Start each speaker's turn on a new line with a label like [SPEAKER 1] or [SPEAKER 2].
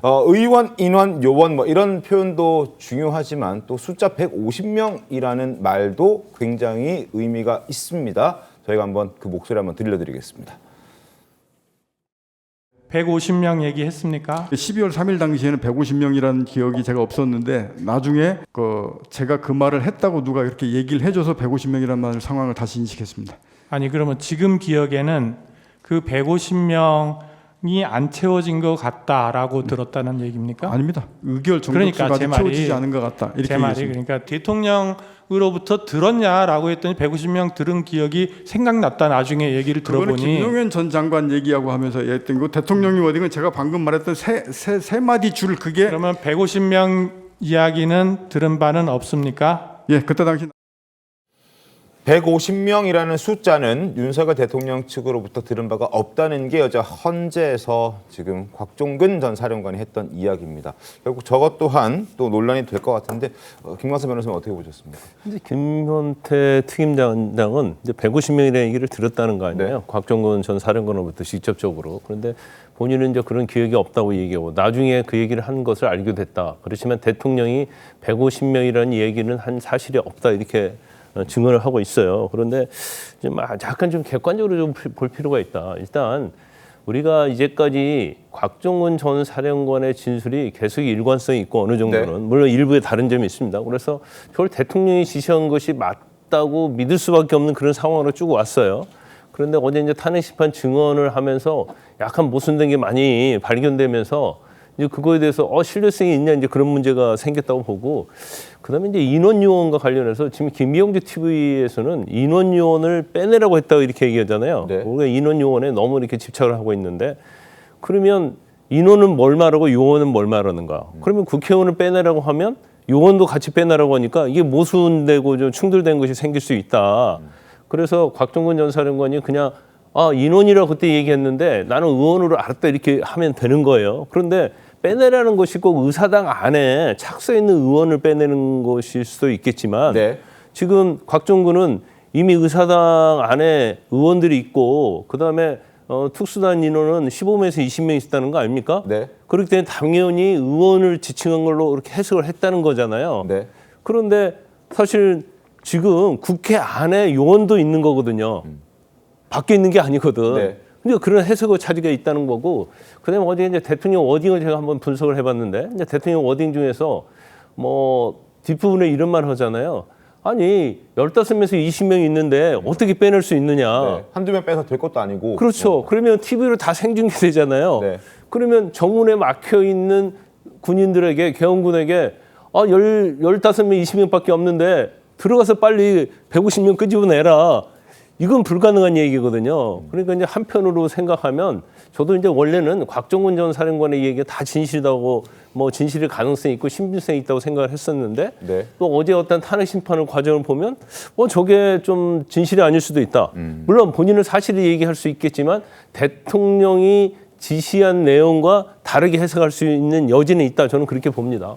[SPEAKER 1] 의원, 인원, 요원 뭐 이런 표현도 중요하지만 또 숫자 150명이라는 말도 굉장히 의미가 있습니다. 저희가 한번 그 목소리 한번 들려드리겠습니다.
[SPEAKER 2] 150명 얘기했습니까?
[SPEAKER 3] 12월 3일 당시에는 150명이라는 기억이 제가 없었는데 나중에 제가 그 말을 했다고 누가 이렇게 얘기를 해줘서 150명이라는 상황을 다시 인식했습니다.
[SPEAKER 2] 아니 그러면 지금 기억에는 그 150명이 안 채워진 것 같다라고 들었다는 얘기입니까?
[SPEAKER 3] 아닙니다. 의결
[SPEAKER 2] 그러니까
[SPEAKER 3] 정도까지 채워지지 않은 것 같다. 이렇게
[SPEAKER 2] 제 말이
[SPEAKER 3] 얘기했습니다.
[SPEAKER 2] 그러니까 대통령으로부터 들었냐라고 했더니 150명 들은 기억이 생각났다. 나중에 얘기를
[SPEAKER 3] 그거는
[SPEAKER 2] 들어보니
[SPEAKER 3] 김용현 전 장관 얘기하고 하면서 했던 거 대통령이 어디건 제가 방금 말했던 세 마디 줄 그게
[SPEAKER 2] 그러면 150명 이야기는 들은 바는 없습니까?
[SPEAKER 3] 예 그때 당시
[SPEAKER 1] 150명이라는 숫자는 윤석열 대통령 측으로부터 들은 바가 없다는 게 어제 헌재에서 지금 곽종근 전 사령관이 했던 이야기입니다. 결국 저것 또한 또 논란이 될 것 같은데 김광석 변호사님 어떻게 보셨습니까?
[SPEAKER 4] 이제 김현태 특임단장은 이제 150명이라는 얘기를 들었다는 거 아니에요?
[SPEAKER 1] 네.
[SPEAKER 4] 곽종근 전 사령관으로부터 직접적으로. 그런데 본인은 이제 그런 기억이 없다고 얘기하고 나중에 그 얘기를 한 것을 알게 됐다. 그렇지만 대통령이 150명이라는 얘기는 한 사실이 없다 이렇게 증언을 하고 있어요. 그런데 좀 약간 좀 객관적으로 좀 볼 필요가 있다. 일단 우리가 이제까지 곽종근 전 사령관의 진술이 계속 일관성이 있고 어느 정도는
[SPEAKER 1] 네.
[SPEAKER 4] 물론 일부에 다른 점이 있습니다. 그래서 그걸 대통령이 지시한 것이 맞다고 믿을 수밖에 없는 그런 상황으로 쭉 왔어요. 그런데 어제 이제 탄핵 심판 증언을 하면서 약간 모순된 게 많이 발견되면서 이제 그거에 대해서 신뢰성이 있냐 이제 그런 문제가 생겼다고 보고 그다음에 이제 인원 요원과 관련해서 지금 김병주 TV에서는 인원 요원을 빼내라고 했다고 이렇게 얘기하잖아요.
[SPEAKER 1] 네.
[SPEAKER 4] 우리가 인원 요원에 너무 이렇게 집착을 하고 있는데 그러면 인원은 뭘 말하고 요원은 뭘 말하는가? 그러면 국회의원을 빼내라고 하면 요원도 같이 빼내라고 하니까 이게 모순되고 좀 충돌된 것이 생길 수 있다. 그래서 곽종근 전 사령관이 그냥 인원이라고 그때 얘기했는데 나는 의원으로 알았다 이렇게 하면 되는 거예요. 그런데 빼내라는 것이 꼭 의사당 안에 착수해 있는 의원을 빼내는 것일 수도 있겠지만
[SPEAKER 1] 네.
[SPEAKER 4] 지금 곽종근은 이미 의사당 안에 의원들이 있고 그다음에 특수단 인원은 15명에서 20명 있었다는 거 아닙니까?
[SPEAKER 1] 네.
[SPEAKER 4] 그렇기 때문에 당연히 의원을 지칭한 걸로 이렇게 해석을 했다는 거잖아요.
[SPEAKER 1] 네.
[SPEAKER 4] 그런데 사실 지금 국회 안에 요원도 있는 거거든요. 밖에 있는 게 아니거든.
[SPEAKER 1] 네.
[SPEAKER 4] 그러니까 그런 해석의 차이가 있다는 거고, 그다음에 어디 이제 대통령 워딩을 제가 한번 분석을 해봤는데, 이제 대통령 워딩 중에서 뭐 뒷부분에 이런 말 하잖아요. 아니 15명에서 20명이 있는데 어떻게 빼낼 수 있느냐?
[SPEAKER 1] 네. 한두 명 빼서 될 것도 아니고.
[SPEAKER 4] 그렇죠. 그러면 TV로 다 생중계되잖아요.
[SPEAKER 1] 네.
[SPEAKER 4] 그러면 정문에 막혀 있는 군인들에게 개헌군에게 15명, 20명밖에 없는데 들어가서 빨리 150명 끄집어내라. 이건 불가능한 얘기거든요. 그러니까 이제 한편으로 생각하면 저도 이제 원래는 곽종근 전 사령관의 얘기가 다 진실이라고 뭐 진실의 가능성이 있고 신빙성이 있다고 생각을 했었는데
[SPEAKER 1] 네.
[SPEAKER 4] 또 어제 어떤 탄핵 심판을 과정을 보면 저게 좀 진실이 아닐 수도 있다. 물론 본인은 사실을 얘기할 수 있겠지만 대통령이 지시한 내용과 다르게 해석할 수 있는 여지는 있다. 저는 그렇게 봅니다.